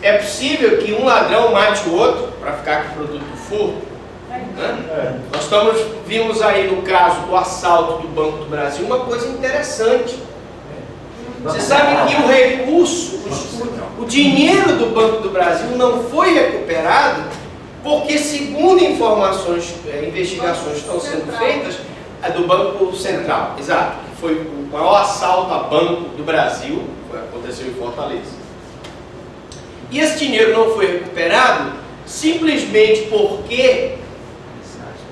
É possível que um ladrão mate o outro para ficar com o produto do furto? Né? Nós vimos aí no caso do assalto do Banco do Brasil uma coisa interessante. Você sabe que o recurso, o dinheiro do Banco do Brasil não foi recuperado porque, segundo informações, investigações estão sendo feitas, do Banco Central, exato, que foi o maior assalto a Banco do Brasil, aconteceu em Fortaleza. E esse dinheiro não foi recuperado simplesmente porque...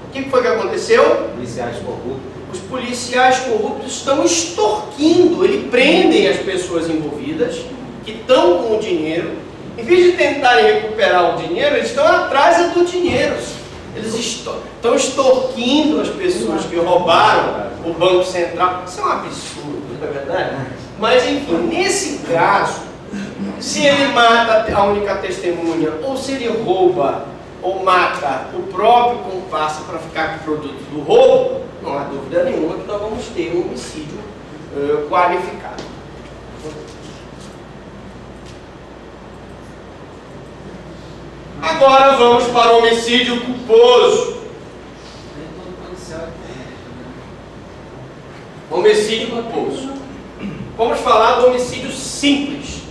O que foi que aconteceu? Policiais corruptos. Os policiais corruptos estão extorquindo, eles prendem as pessoas envolvidas, que estão com o dinheiro. Em vez de tentarem recuperar o dinheiro, eles estão atrás do dinheiro. Eles estão extorquindo as pessoas que roubaram o Banco Central. Isso é um absurdo, não é verdade? Mas, enfim, nesse caso, se ele mata a única testemunha, ou se ele rouba ou mata o próprio comparsa para ficar com o produto do roubo, não há dúvida nenhuma que nós vamos ter um homicídio qualificado. Agora vamos para o homicídio culposo. Homicídio culposo. Vamos falar do homicídio simples,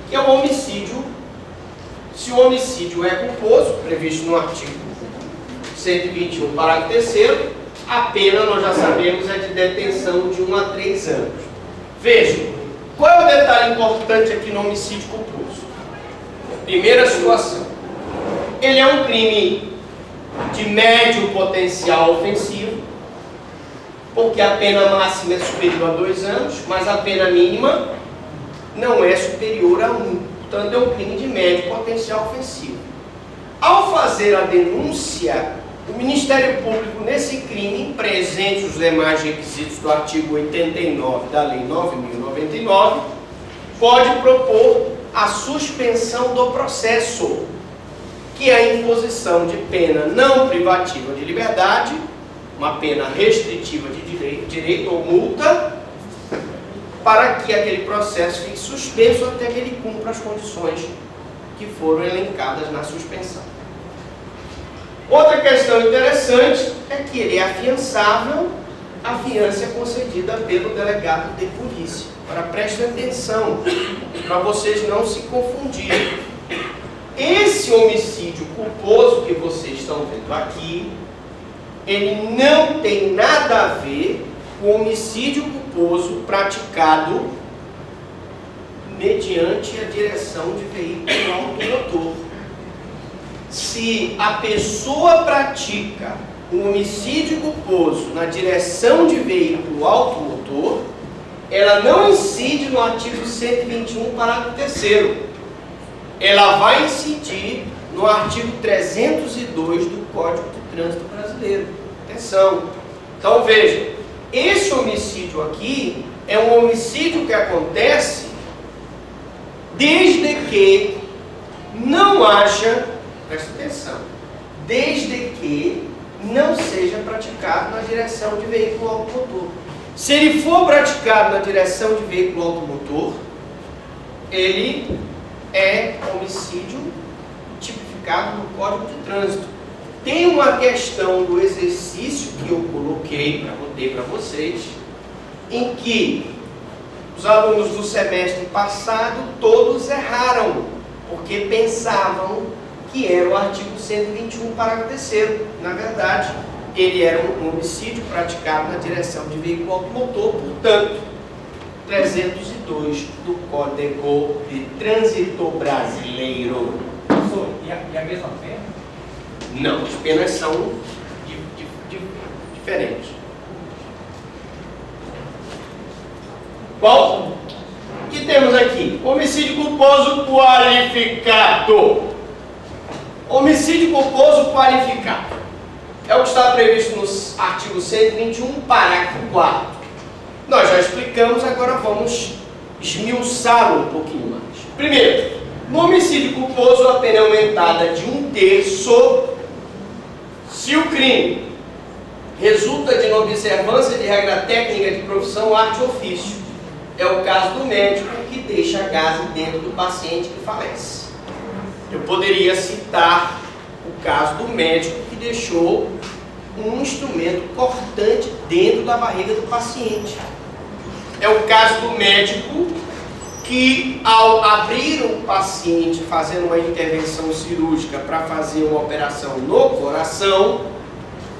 que é o homicídio. Se o homicídio é culposo, previsto no artigo 121, parágrafo 3º, a pena, nós já sabemos, é de detenção de 1 a 3 anos. Vejam, qual é o detalhe importante aqui no homicídio culposo? Primeira situação. Ele é um crime de médio potencial ofensivo, porque a pena máxima é superior a 2 anos, mas a pena mínima não é superior a 1. Portanto, é um crime de médio potencial ofensivo. Ao fazer a denúncia, o Ministério Público, nesse crime, presente os demais requisitos do artigo 89 da Lei 9.099, pode propor a suspensão do processo, que é a imposição de pena não privativa de liberdade, uma pena restritiva de direito ou multa, para que aquele processo fique suspenso até que ele cumpra as condições que foram elencadas na suspensão. Outra questão interessante é que ele é afiançável, a fiança é concedida pelo delegado de polícia. Agora prestem atenção, para vocês não se confundirem. Esse homicídio culposo que vocês estão vendo aqui, ele não tem nada a ver com o homicídio culposo praticado mediante a direção de veículo automotor. Se a pessoa pratica um homicídio culposo na direção de veículo automotor, ela não incide no artigo 121, parágrafo 3º. Ela vai incidir no artigo 302 do Código de Trânsito Brasileiro. Atenção! Então veja, esse homicídio aqui é um homicídio que acontece desde que não haja, presta atenção, desde que não seja praticado na direção de veículo automotor. Se ele for praticado na direção de veículo automotor, ele é homicídio tipificado no Código de Trânsito. Tem uma questão do exercício que eu botei para vocês, em que os alunos do semestre passado todos erraram, porque pensavam que era o artigo 121, parágrafo 3º. Na verdade, ele era um homicídio praticado na direção de veículo automotor, portanto, 302 do Código de Trânsito Brasileiro. Professor, e a mesma pena? Não, as penas são diferentes. Qual? O que temos aqui? Homicídio culposo qualificado. Homicídio culposo qualificado é o que está previsto no artigo 121, parágrafo 4. Nós já explicamos, agora vamos esmiuçá-lo um pouquinho mais. Primeiro, no homicídio culposo, a pena é aumentada de 1/3 se o crime resulta de inobservância de regra técnica de profissão, arte ou ofício. É o caso do médico que deixa gás dentro do paciente que falece. Eu poderia citar o caso do médico que deixou um instrumento cortante dentro da barriga do paciente. É o caso do médico que, ao abrir o paciente, fazendo uma intervenção cirúrgica para fazer uma operação no coração,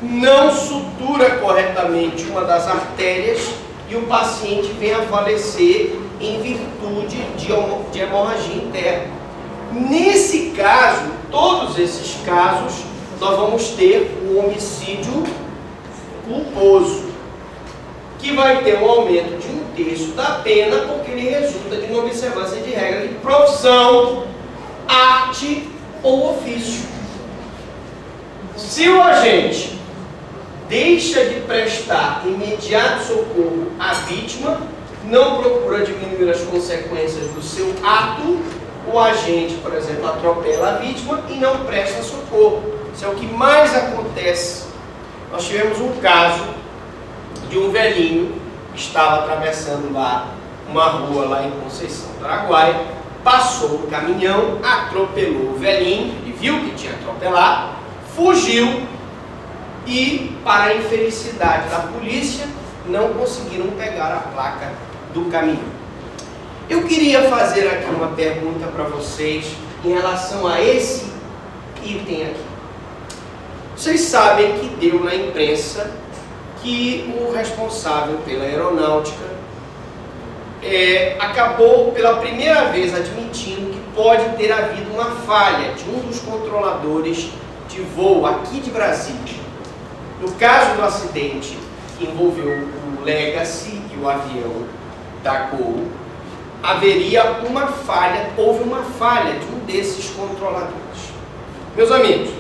não sutura corretamente uma das artérias e o paciente vem a falecer em virtude de hemorragia interna. Nesse caso, todos esses casos, nós vamos ter um homicídio culposo, que vai ter um aumento de 1/3 da pena, porque ele resulta de uma observância de regra de profissão, arte ou ofício. Se o agente deixa de prestar imediato socorro à vítima, não procura diminuir as consequências do seu ato, o agente, por exemplo, atropela a vítima e não presta socorro. Isso é o que mais acontece. Nós tivemos um caso de um velhinho que estava atravessando lá uma rua lá em Conceição do Araguaia, passou um caminhão, atropelou o velhinho, ele viu que tinha atropelado, fugiu e, para a infelicidade da polícia, não conseguiram pegar a placa do caminhão. Eu queria fazer aqui uma pergunta para vocês em relação a esse item aqui. Vocês sabem que deu na imprensa que o responsável pela aeronáutica acabou pela primeira vez admitindo que pode ter havido uma falha de um dos controladores de voo aqui de Brasília. No caso do acidente que envolveu o Legacy e o avião da Gol, houve uma falha de um desses controladores. Meus amigos,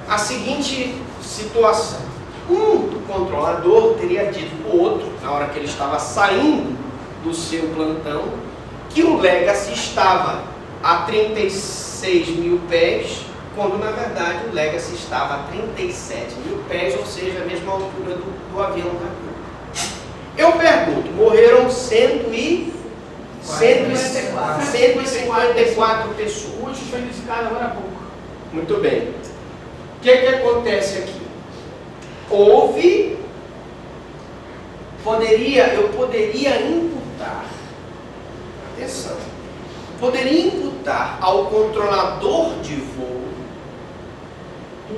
a seguinte situação: um controlador teria dito para o outro, na hora que ele estava saindo do seu plantão, que o Legacy estava a 36 mil pés, quando na verdade o Legacy estava a 37 mil pés, ou seja, a mesma altura do avião da Gol. Eu pergunto, morreram 154 pessoas. O último foi indicado agora há pouco. Muito bem. O que acontece aqui? Eu poderia imputar, atenção, poderia imputar ao controlador de voo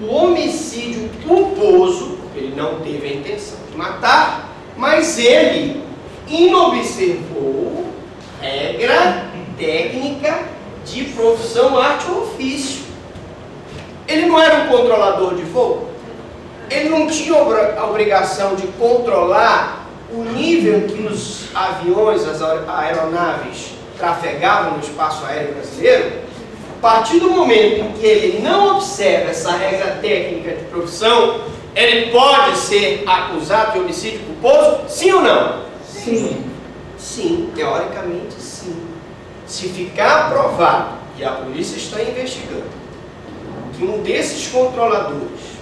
o homicídio culposo, porque ele não teve a intenção de matar, mas ele inobservou regra técnica de profissão, arte ou ofício. Ele não era um controlador de voo? Ele não tinha a obrigação de controlar o nível em que os aviões, as aeronaves trafegavam no espaço aéreo brasileiro? A partir do momento em que ele não observa essa regra técnica de profissão, ele pode ser acusado de homicídio culposo? Sim ou não? Sim. Sim, teoricamente sim. Se ficar provado, e a polícia está investigando, que um desses controladores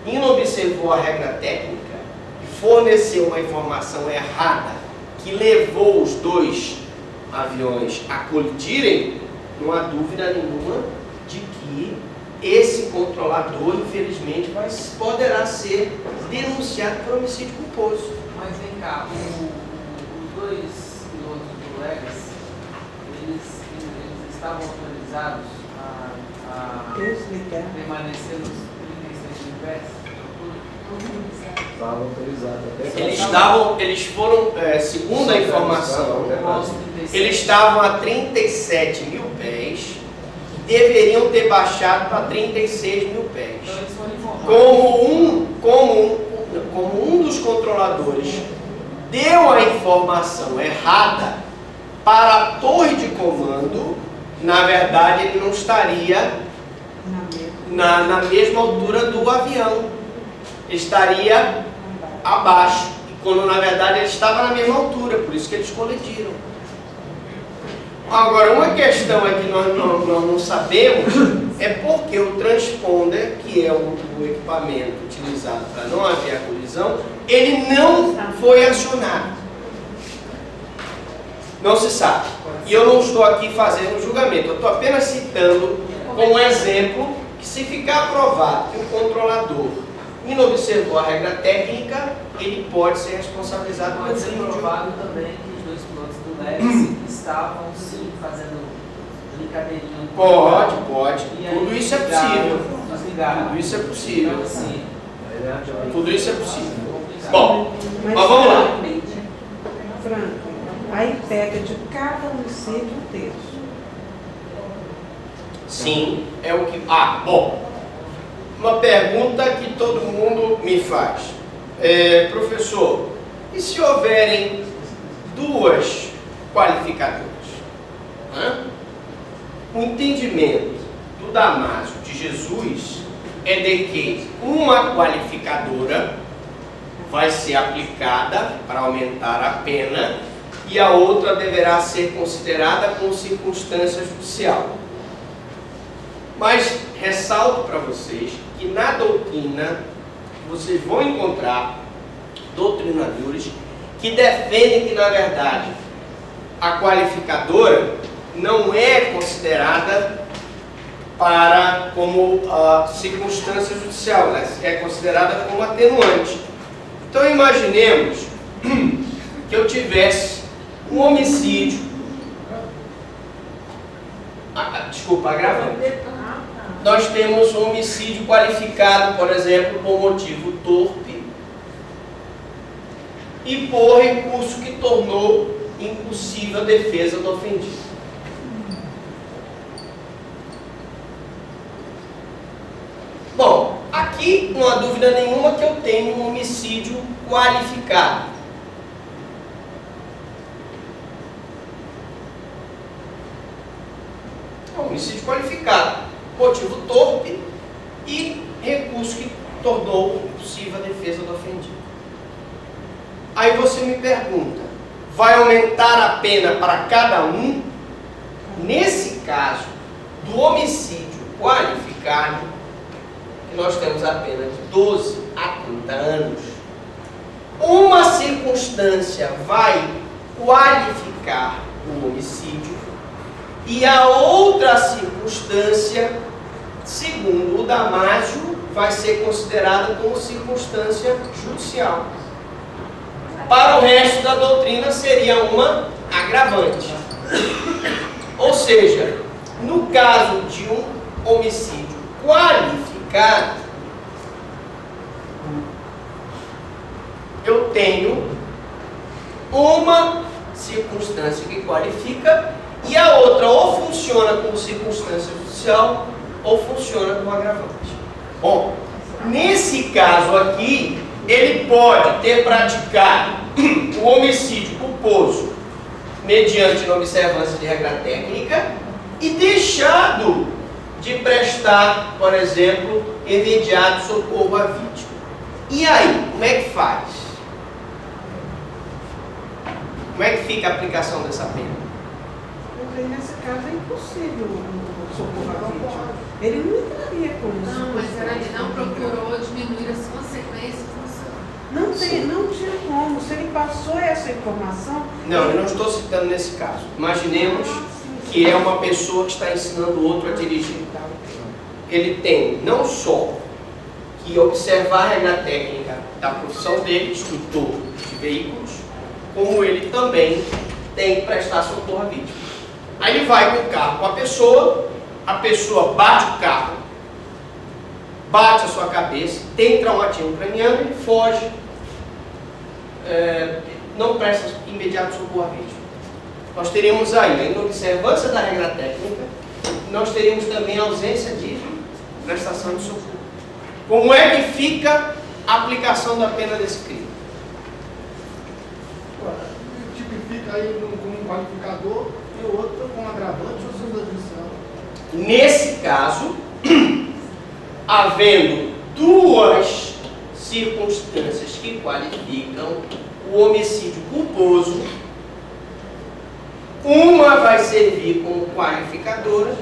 inobservou a regra técnica e forneceu uma informação errada que levou os dois aviões a colidirem, não há dúvida nenhuma de que esse controlador, infelizmente, poderá ser denunciado por homicídio culposo. Mas vem cá, os dois pilotos do Legacy, eles estavam autorizados a permanecer nos 36 mil pés? Estava autorizado. Eles foram, segundo a informação, eles estavam a 37 mil pés, deveriam ter baixado para 36 mil pés. Então eles foram informados. Como um dos controladores deu a informação errada para a torre de comando, na verdade ele não estaria na mesma altura do avião, ele estaria abaixo, quando na verdade ele estava na mesma altura, por isso que eles colidiram. Agora, uma questão é que nós não sabemos é porque o transponder, que é o equipamento utilizado para não haver a colisão, ele não foi acionado. Não se sabe. E eu não estou aqui fazendo julgamento, eu estou apenas citando como exemplo, que se ficar provado que o controlador inobservou a regra técnica, ele pode ser responsabilizado por Pode ser homicídio. provado também que os dois pilotos do Legacy estavam sim fazendo brincadeirinha. Pode. E aí, Tudo isso é desligaram, possível. desligaram. Tudo isso é possível. Então, assim, Tudo isso é possível. complicado. Bom, mas vamos lá. Franco, aí pega de cada homicídio um terço. Sim, é o que... bom. Uma pergunta que todo mundo me faz. Professor, e se houverem duas qualificadoras? O entendimento do Damásio de Jesus é de que uma qualificadora vai ser aplicada para aumentar a pena e a outra deverá ser considerada como circunstância judicial. Mas ressalto para vocês que na doutrina vocês vão encontrar doutrinadores que defendem que, na verdade, a qualificadora não é considerada como circunstância judicial, ela é considerada como atenuante. Então imaginemos que eu tivesse um homicídio, agravante. Nós temos um homicídio qualificado, por exemplo, por motivo torpe e por recurso que tornou impossível a defesa do ofendido. Bom, aqui não há dúvida nenhuma que eu tenho um homicídio qualificado. É um homicídio qualificado. Motivo torpe e recurso que tornou impossível a defesa do ofendido. Aí você me pergunta, vai aumentar a pena para cada um? Nesse caso, do homicídio qualificado, que nós temos a pena de 12 a 30 anos, uma circunstância vai qualificar o homicídio e a outra circunstância, segundo o Damásio, vai ser considerada como circunstância judicial. Para o resto da doutrina seria uma agravante. Ou seja, no caso de um homicídio qualificado, eu tenho uma circunstância que qualifica e a outra ou funciona como circunstância judicial ou funciona como agravante. Bom, nesse caso aqui, ele pode ter praticado o homicídio culposo mediante inobservância de regra técnica e deixado de prestar, por exemplo, imediato socorro à vítima. E aí, como é que faz? Como é que fica a aplicação dessa pena? Porque nesse caso é impossível o socorro à vítima. Ele não entraria com isso. Não, mas ele não procurou diminuir as consequências do seu. Não tinha como. Se ele passou essa informação... Não, eu não estou citando nesse caso. Imaginemos que é uma pessoa que está ensinando o outro a dirigir. Ele tem não só que observar a regra técnica da profissão dele, instrutor de veículos, como ele também tem que prestar socorro à vítima. Aí ele vai com o carro com a pessoa bate o carro, bate a sua cabeça, tem traumatismo craniano, ele foge, não presta imediato socorro à vítima. Nós teríamos aí a inobservância da regra técnica, nós teríamos também a ausência de prestação de socorro. Como é que fica a aplicação da pena desse crime? Tipifica aí como um qualificador e o outro como agravante ou segunda judicial. Nesse caso, havendo duas circunstâncias que qualificam o homicídio culposo, uma vai servir como qualificadora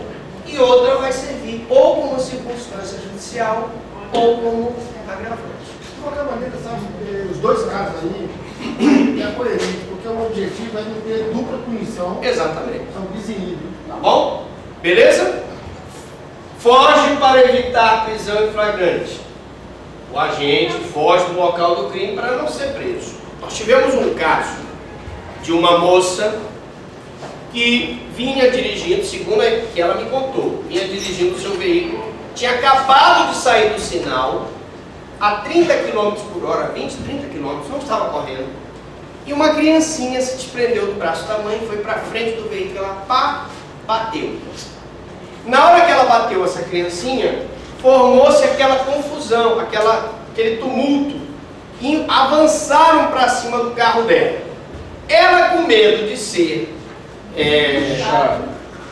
e outra vai servir ou como circunstância judicial ou como agravante. De qualquer maneira, sabe, os dois casos aí é coerente, porque o objetivo é não ter dupla punição. Exatamente. É um bis in idem. Tá bom? Beleza? foge para evitar prisão em flagrante. O agente foge do local do crime para não ser preso. Nós tivemos um caso de uma moça que vinha dirigindo, segundo que ela me contou, vinha dirigindo o seu veículo, tinha acabado de sair do sinal, a 30 km por hora, 20, 30 km, não estava correndo, e uma criancinha se desprendeu do braço da mãe, foi para frente do veículo, ela bateu. Na hora que ela bateu essa criancinha, formou-se aquela confusão, aquele tumulto, e avançaram para cima do carro dela. Ela, com medo de ser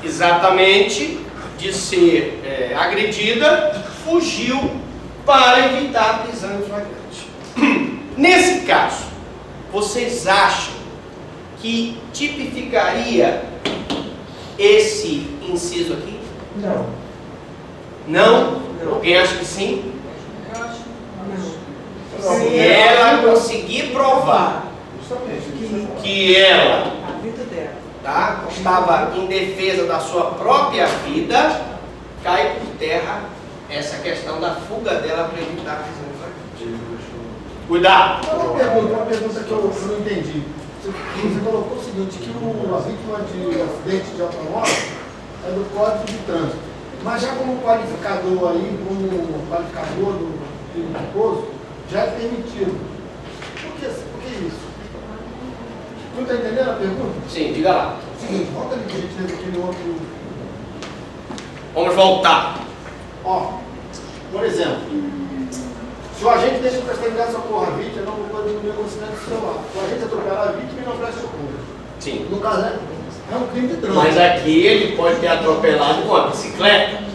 exatamente de ser agredida, fugiu para evitar a prisão em flagrante. Nesse caso, vocês acham que tipificaria esse inciso aqui? Não. Não? Não. Alguém acha que sim? Eu acho Não. Se ela conseguir provar que ela A vida dela. estava em defesa da sua própria vida, cai por terra essa questão da fuga dela para evitar a prisão em flagrante. Cuidado! Uma pergunta que eu não entendi. Você colocou o seguinte, que a vítima de acidente de automóvel é do Código de Trânsito. Mas já como qualificador aí, como qualificador do crime culposo, já é permitido. Por que isso? Não está entendendo a pergunta? Sim, diga lá. Seguinte, volta ali, gentileza, aquele outro. Vamos voltar. Ó, por exemplo, se o agente deixa de prestar socorro à vítima, não pode diminuir o conhecimento do celular. Se o agente atropelar a vítima e não presta socorro. Sim. No caso, é um crime de trânsito. Mas aqui ele pode ter atropelado com uma bicicleta.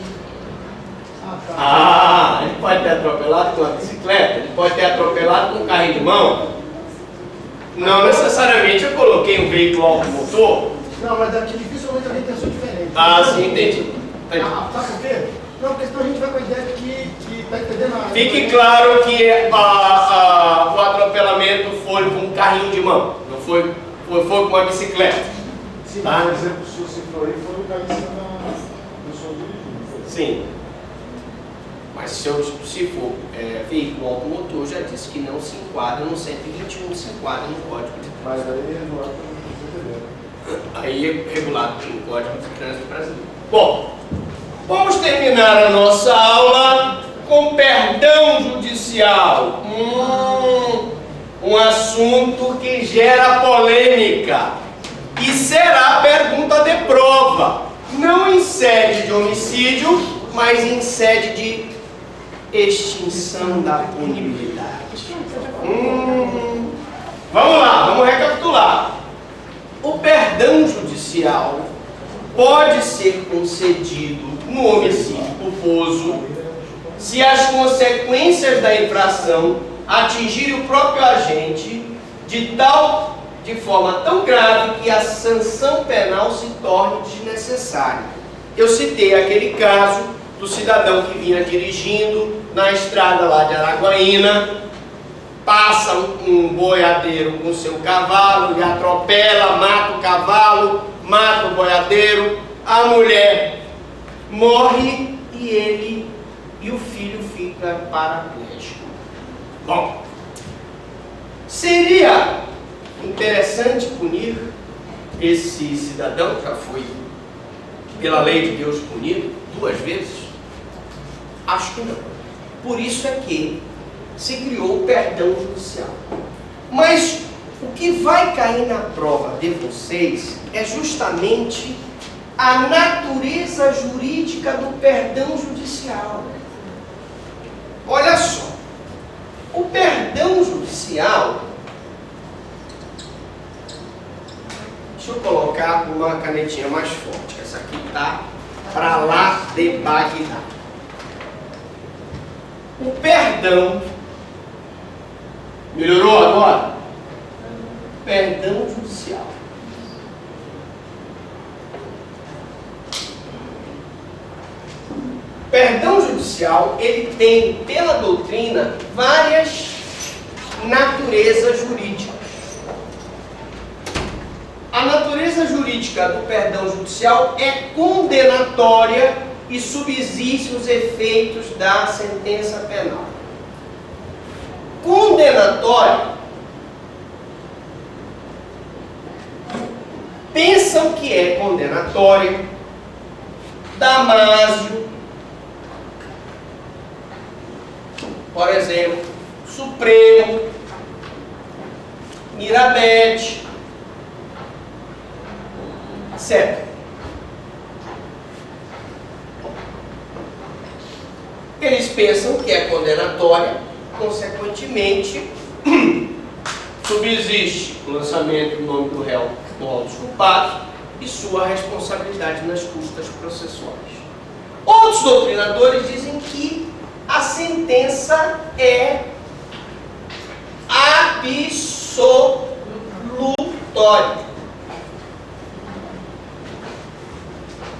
Ele pode ter atropelado com uma bicicleta, ele pode ter atropelado com um carrinho de mão. Não necessariamente eu coloquei um veículo automotor. Não, mas aqui dificilmente alguém tem pessoa diferente. Sim, entendi. Sabe por quê? Não, porque senão a gente vai com a ideia de que tá entendendo nada. Fique claro que o atropelamento foi com um carrinho de mão, não foi com uma bicicleta. Sim, Tá? por exemplo, se o ciclo aí for cair em cima da pessoa dirigindo. Sim. Mas se for veículo automotor, já disse que não se enquadra no 121, não se enquadra no Código de Trânsito. Mas aí é regulado pelo CTB. Aí é regulado pelo Código de Trânsito brasileiro. Bom, vamos terminar a nossa aula com perdão judicial. Um assunto que gera polêmica e será pergunta de prova, não em sede de homicídio, mas em sede de extinção da punibilidade. Vamos lá, vamos recapitular. O perdão judicial pode ser concedido no homicídio culposo se as consequências da infração atingirem o próprio agente de forma tão grave que a sanção penal se torne desnecessária. Eu citei aquele caso do cidadão que vinha dirigindo na estrada lá de Araguaína, passa um boiadeiro com seu cavalo e atropela, mata o cavalo, mata o boiadeiro, a mulher morre e ele e o filho fica paraplégico. Bom, seria interessante punir esse cidadão, que já foi pela lei de Deus punido 2 vezes? Acho que não. Por isso é que se criou o perdão judicial. Mas o que vai cair na prova de vocês é justamente a natureza jurídica do perdão judicial. Olha só, o perdão judicial, deixa eu colocar uma canetinha mais forte, essa aqui está para lá de Bagdá. O perdão, melhorou agora? Perdão judicial. Perdão judicial, ele tem, pela doutrina, várias naturezas jurídicas. A natureza jurídica do perdão judicial é condenatória e subsistem os efeitos da sentença penal. Condenatório, pensam que é condenatório Damásio, por exemplo, Supremo, Mirabete, etc. Eles pensam que é condenatória, consequentemente, subsiste o lançamento do nome do réu no rol dos culpados e sua responsabilidade nas custas processuais. Outros doutrinadores dizem que a sentença é absolutória.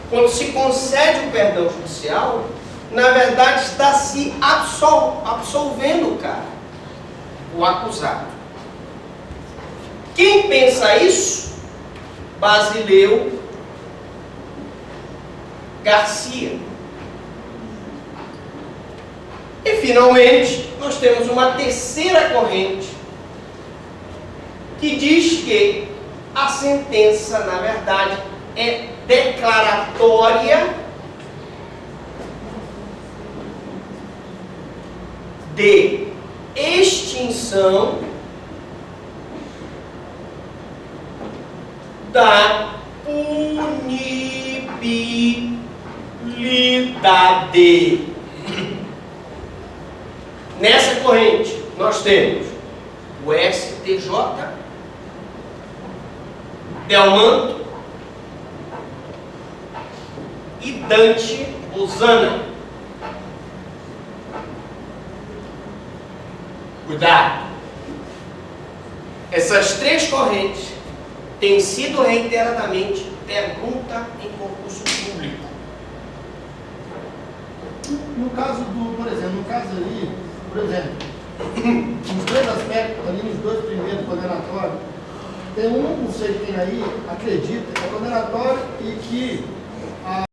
Quando se concede o perdão judicial, na verdade está se absolvendo o cara, o acusado. Quem pensa isso? Basileu Garcia. E finalmente, nós temos uma terceira corrente que diz que a sentença, na verdade, é declaratória de extinção da punibilidade. Nessa corrente, nós temos o STJ, Delmanto e Dante Bozana. Cuidado! Essas três correntes têm sido reiteradamente pergunta em concurso público. No caso do, por exemplo, no caso ali, por exemplo, nos dois aspectos, ali nos dois primeiros condenatórios, tem um conceito que tem aí, acredita, que é condenatório e que